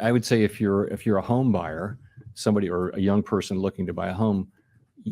I would say if you're a home buyer, somebody or a young person looking to buy a home,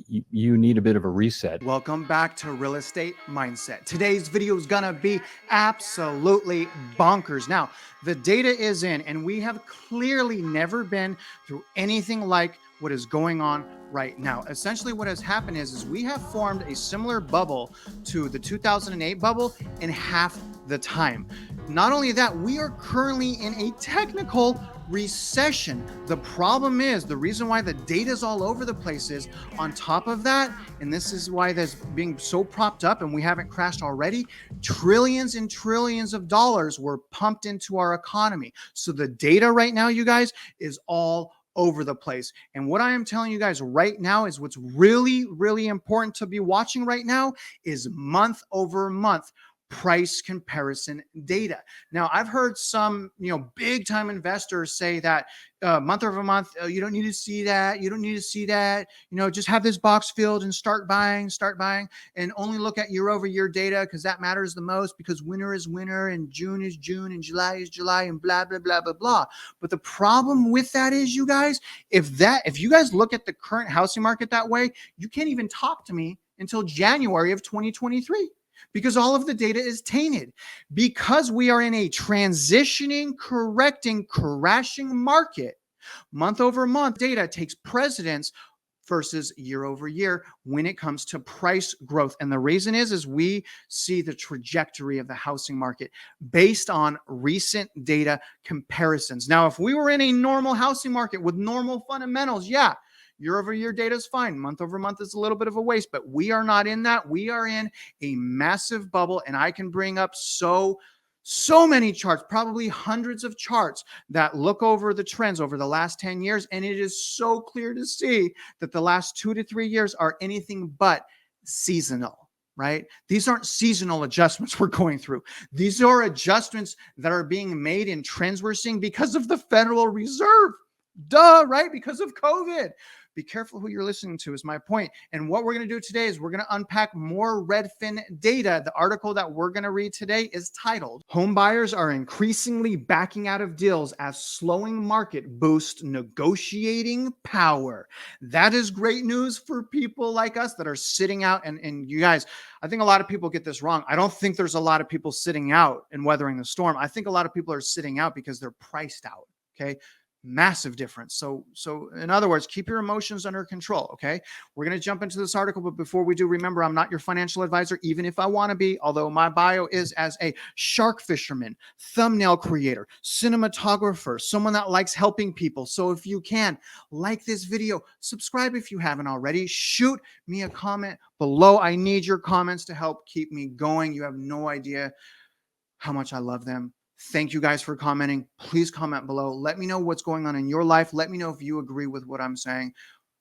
you need a bit of a reset. Welcome back to Real Estate Mindset. Today's video is gonna be absolutely bonkers. Now, the data is in, and we have clearly never been through anything like what is going on right now. Essentially, what has happened is we have formed a similar bubble to the 2008 bubble in half the time. Not only that, we are currently in a technical recession. The problem is, the reason why the data is all over the place is, on top of that, and this is why there's being so propped up and we haven't crashed already, trillions and trillions of dollars were pumped into our economy. So the data right now, you guys, is all over the place. And what I am telling you guys right now is what's really, really important to be watching right now is month over month price comparison data. Now, I've heard some, big time investors say that month over month, you don't need to see that. You don't need to see that. Just have this box filled and start buying, and only look at year over year data because that matters the most, because winter is winter and June is June and July is July and blah, blah, blah, blah, blah. But the problem with that is, you guys, if you guys look at the current housing market that way, you can't even talk to me until January of 2023. Because all of the data is tainted. Because we are in a transitioning, correcting, crashing market, month over month data takes precedence versus year over year when it comes to price growth. And the reason is we see the trajectory of the housing market based on recent data comparisons. Now, if we were in a normal housing market with normal fundamentals, yeah, year over year data is fine. Month over month is a little bit of a waste, but we are not in that. We are in a massive bubble, and I can bring up so many charts, probably hundreds of charts that look over the trends over the last 10 years. And it is so clear to see that the last 2 to 3 years are anything but seasonal, right? These aren't seasonal adjustments we're going through. These are adjustments that are being made in trends we're seeing because of the Federal Reserve. Duh, right? Because of COVID. Be careful who you're listening to is my point. And what we're going to do today is we're going to unpack more Redfin data. The article that we're going to read today is titled, "Homebuyers are increasingly backing out of deals as slowing market boosts negotiating power." That is great news for people like us that are sitting out. And you guys, I think a lot of people get this wrong. I don't think there's a lot of people sitting out and weathering the storm. I think a lot of people are sitting out because they're priced out. Okay. Massive difference. So in other words, keep your emotions under control. Okay. We're going to jump into this article, but before we do, remember, I'm not your financial advisor, even if I want to be, although my bio is as a shark fisherman, thumbnail creator, cinematographer, someone that likes helping people. So if you can, like this video, subscribe if you haven't already, shoot me a comment below. I need your comments to help keep me going. You have no idea how much I love them. Thank you guys for commenting. Please comment below. Let me know what's going on in your life. Let me know if you agree with what I'm saying,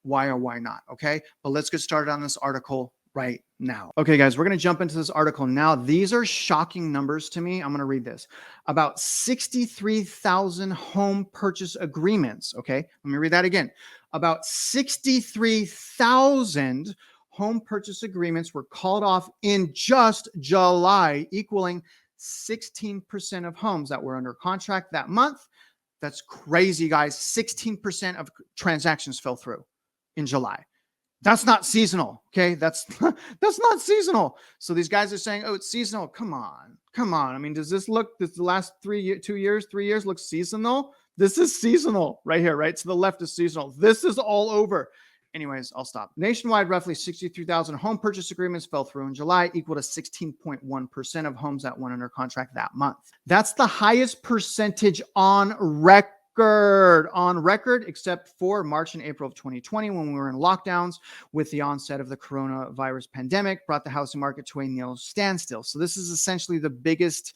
why or why not, okay? But let's get started on this article right now. Okay, guys, we're going to jump into this article now. These are shocking numbers to me. I'm going to read this. About 63,000 home purchase agreements, okay? Let me read that again. About 63,000 home purchase agreements were called off in just July, equaling 16% of homes that were under contract that month. That's crazy, guys. 16% of transactions fell through in July. That's not seasonal. Okay. That's not seasonal. So these guys are saying, oh, it's seasonal. Come on. I mean, does the last 3 years look seasonal? This is seasonal right here, right? To the left is seasonal. This is all over. Anyways, I'll stop. Nationwide, roughly 63,000 home purchase agreements fell through in July, equal to 16.1% of homes that went under contract that month. That's the highest percentage on record, except for March and April of 2020, when we were in lockdowns with the onset of the coronavirus pandemic, brought the housing market to a near standstill. So this is essentially the biggest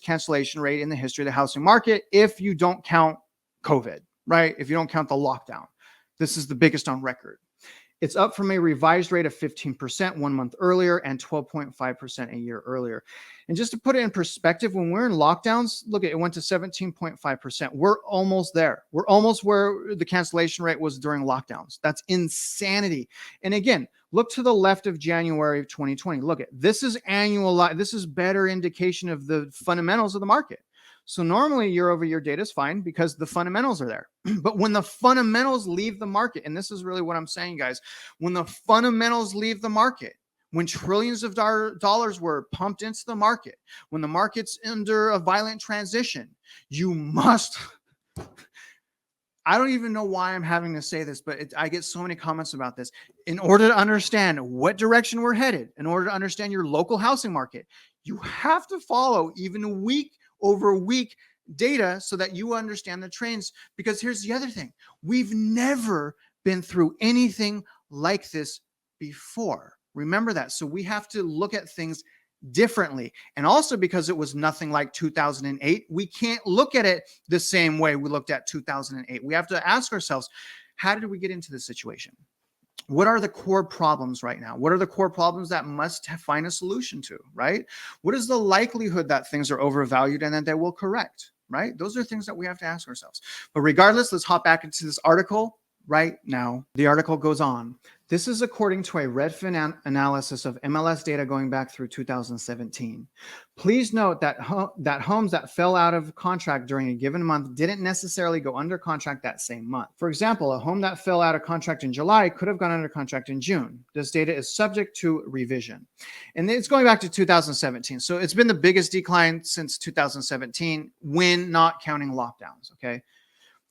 cancellation rate in the history of the housing market, if you don't count COVID. Right? If you don't count the lockdown, this is the biggest on record. It's up from a revised rate of 15% 1 month earlier and 12.5% a year earlier. And just to put it in perspective, when we're in lockdowns, look, it went to 17.5%. We're almost there. We're almost where the cancellation rate was during lockdowns. That's insanity. And again, Look to the left of January of 2020. Look at this is annual. This is better indication of the fundamentals of the market. So normally year over year data is fine because the fundamentals are there. But when the fundamentals leave the market, and this is really what I'm saying, guys, when the fundamentals leave the market, when trillions of dollars were pumped into the market, when the market's under a violent transition, you must. I don't even know why I'm having to say this, but I get so many comments about this. In order to understand what direction we're headed, in order to understand your local housing market, you have to follow even week over week data so that you understand the trends. Because here's the other thing. We've never been through anything like this before. Remember that. So we have to look at things differently. And also because it was nothing like 2008, we can't look at it the same way we looked at 2008. We have to ask ourselves, how did we get into this situation? What are the core problems right now? What are the core problems that must find a solution to, right? What is the likelihood that things are overvalued and that they will correct, right? Those are things that we have to ask ourselves. But regardless, let's hop back into this article right now. The article goes on. This is according to a Redfin analysis of MLS data going back through 2017. Please note that homes that fell out of contract during a given month didn't necessarily go under contract that same month. For example, a home that fell out of contract in July could have gone under contract in June. This data is subject to revision. And it's going back to 2017. So it's been the biggest decline since 2017 when not counting lockdowns, okay?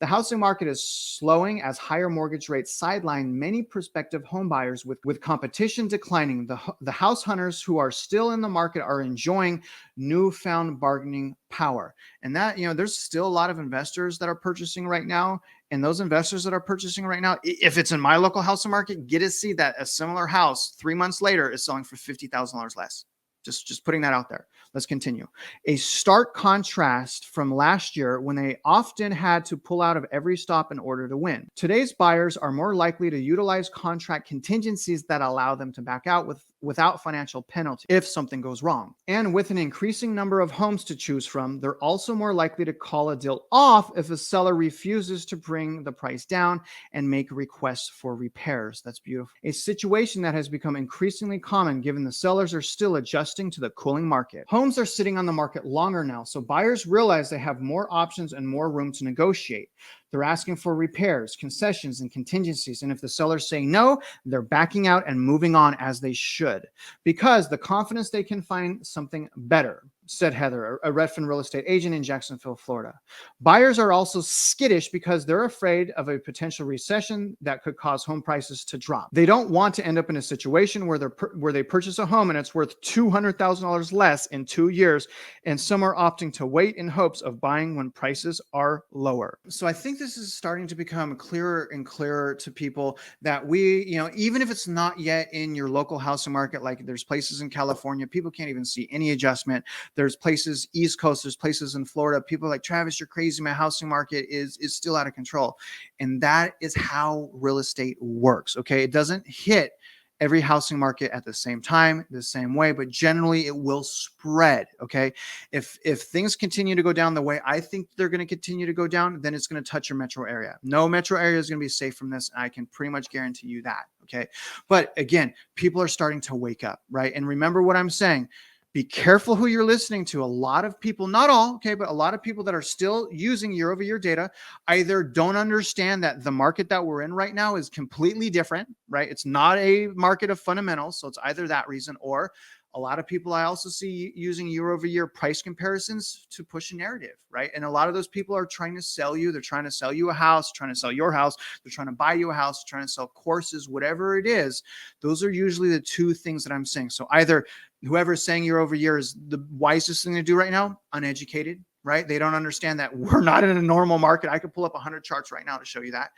The housing market is slowing as higher mortgage rates sideline many prospective home buyers with competition declining. The house hunters who are still in the market are enjoying newfound bargaining power. And that, there's still a lot of investors that are purchasing right now. And those investors that are purchasing right now, if it's in my local housing market, get to see that a similar house 3 months later is selling for $50,000 less. Just putting that out there. Let's continue. A stark contrast from last year when they often had to pull out of every stop in order to win. Today's buyers are more likely to utilize contract contingencies that allow them to back out without financial penalty if something goes wrong. And with an increasing number of homes to choose from, they're also more likely to call a deal off if a seller refuses to bring the price down and make requests for repairs. That's beautiful. A situation that has become increasingly common given the sellers are still adjusting to the cooling market. Homes are sitting on the market longer now, so buyers realize they have more options and more room to negotiate. They're asking for repairs, concessions, and contingencies. And if the sellers say no, they're backing out and moving on as they should because the confidence they can find something better, said Heather, a Redfin real estate agent in Jacksonville, Florida. Buyers are also skittish because they're afraid of a potential recession that could cause home prices to drop. They don't want to end up in a situation where they purchase a home and it's worth $200,000 less in 2 years, and some are opting to wait in hopes of buying when prices are lower. So I think this is starting to become clearer and clearer to people that we, even if it's not yet in your local housing market, like there's places in California, people can't even see any adjustment. There's places East Coast, there's places in Florida. People are like, Travis, you're crazy. My housing market is still out of control. And that is how real estate works. Okay. It doesn't hit every housing market at the same time, the same way, but generally it will spread. Okay. If things continue to go down the way I think they're going to continue to go down, then it's going to touch your metro area. No metro area is going to be safe from this. I can pretty much guarantee you that. Okay. But again, people are starting to wake up, right? And remember what I'm saying. Be careful who you're listening to. A lot of people, not all, okay, but a lot of people that are still using year-over-year data either don't understand that the market that we're in right now is completely different, right? It's not a market of fundamentals. So it's either that reason, or a lot of people I also see using year-over-year price comparisons to push a narrative, right? And a lot of those people are trying to sell you. They're trying to sell you a house, trying to sell your house. They're trying to buy you a house, trying to sell courses, whatever it is. Those are usually the two things that I'm saying. So either whoever's saying year over year is the wisest thing to do right now, uneducated, right? They don't understand that we're not in a normal market. I could pull up 100 charts right now to show you that.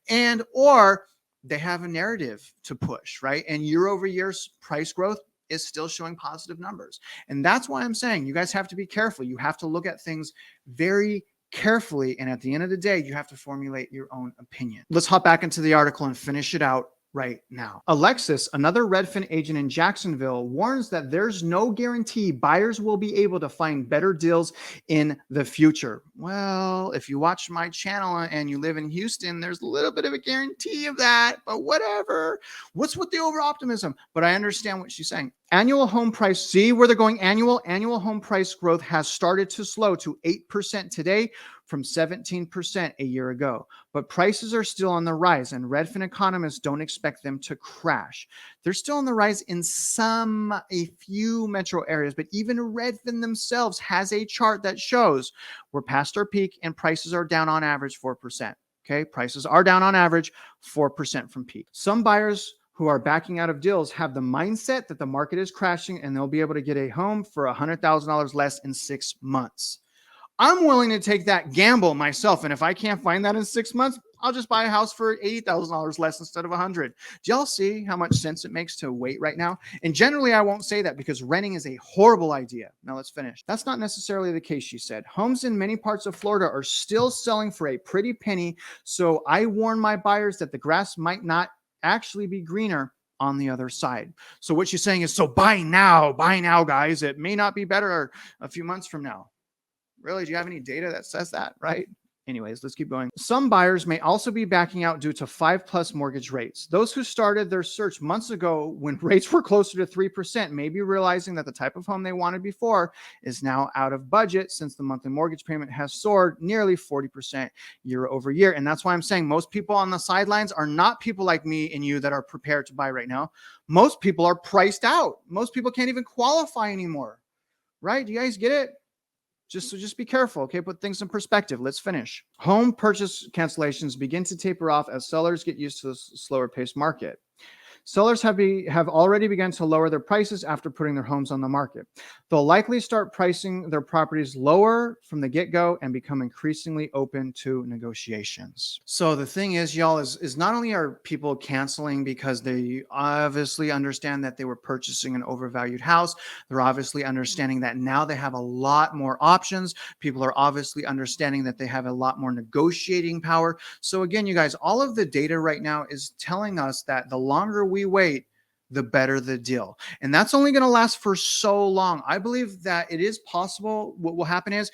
And, or they have a narrative to push, right? And year over year price growth is still showing positive numbers. And that's why I'm saying you guys have to be careful. You have to look at things very carefully. And at the end of the day, you have to formulate your own opinion. Let's hop back into the article and finish it out right now. Alexis, another Redfin agent in Jacksonville, warns that there's no guarantee buyers will be able to find better deals in the future. Well, if you watch my channel and you live in Houston, there's a little bit of a guarantee of that, but whatever. What's with the over optimism? But I understand what she's saying. Annual home price, see where they're going annual home price growth has started to slow to 8% today from 17% a year ago. But prices are still on the rise, and Redfin economists don't expect them to crash. They're still on the rise in a few metro areas, but even Redfin themselves has a chart that shows we're past our peak and prices are down on average 4%. Okay, prices are down on average 4% from peak. Some buyers who are backing out of deals have the mindset that the market is crashing and they'll be able to get a home for $100,000 less in 6 months. I'm willing to take that gamble myself. And if I can't find that in 6 months, I'll just buy a house for $80,000 less instead of $100,000. Do y'all see how much sense it makes to wait right now? And generally, I won't say that because renting is a horrible idea. Now let's finish. That's not necessarily the case, she said. Homes in many parts of Florida are still selling for a pretty penny. So I warn my buyers that the grass might not actually be greener on the other side. So what she's saying is, so buy now, guys. It may not be better a few months from now. Really? Do you have any data that says that, right? Anyways, let's keep going. Some buyers may also be backing out due to 5+ mortgage rates. Those who started their search months ago when rates were closer to 3% may be realizing that the type of home they wanted before is now out of budget since the monthly mortgage payment has soared nearly 40% year over year. And that's why I'm saying most people on the sidelines are not people like me and you that are prepared to buy right now. Most people are priced out. Most people can't even qualify anymore, right? Do you guys get it? Just be careful, okay? Put things in perspective. Let's finish. Home purchase cancellations begin to taper off as sellers get used to the slower paced market. Sellers have already begun to lower their prices after putting their homes on the market. They'll likely start pricing their properties lower from the get-go and become increasingly open to negotiations. So the thing is, y'all, is not only are people canceling because they obviously understand that they were purchasing an overvalued house, they're obviously understanding that now they have a lot more options. People are obviously understanding that they have a lot more negotiating power. So again, you guys, all of the data right now is telling us that the longer we wait, the better the deal. And that's only going to last for so long. I believe that it is possible. What will happen is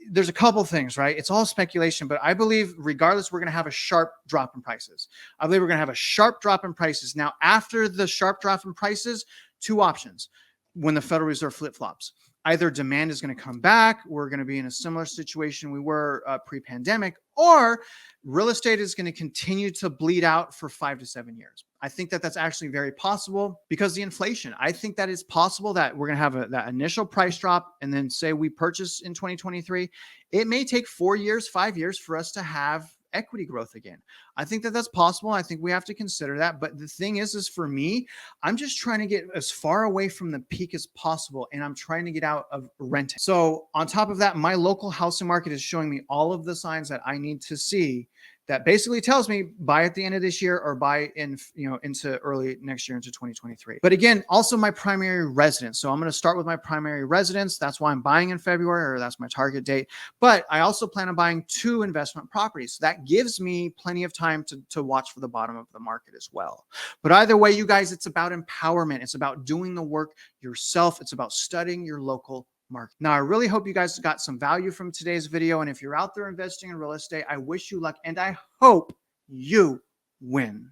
there's a couple things, right? It's all speculation, but I believe regardless, we're going to have a sharp drop in prices. I believe we're going to have a sharp drop in prices. Now, after the sharp drop in prices, two options when the Federal Reserve flip-flops. Either demand is going to come back, we're going to be in a similar situation we were pre-pandemic, or real estate is going to continue to bleed out for 5 to 7 years. I think that that's actually very possible because the inflation. I think that it's possible that we're going to have that initial price drop and then say we purchase in 2023. It may take 4 years, 5 years for us to have equity growth again. I think that that's possible. I think we have to consider that. But the thing is for me, I'm just trying to get as far away from the peak as possible. And I'm trying to get out of renting. So on top of that, my local housing market is showing me all of the signs that I need to see that basically tells me buy at the end of this year or buy in, into early next year into 2023. But again, also my primary residence. So I'm going to start with my primary residence. That's why I'm buying in February, or that's my target date. But I also plan on buying 2 investment properties. So that gives me plenty of time to watch for the bottom of the market as well. But either way, you guys, it's about empowerment. It's about doing the work yourself. It's about studying your local market. Now, I really hope you guys got some value from today's video. And if you're out there investing in real estate, I wish you luck and I hope you win.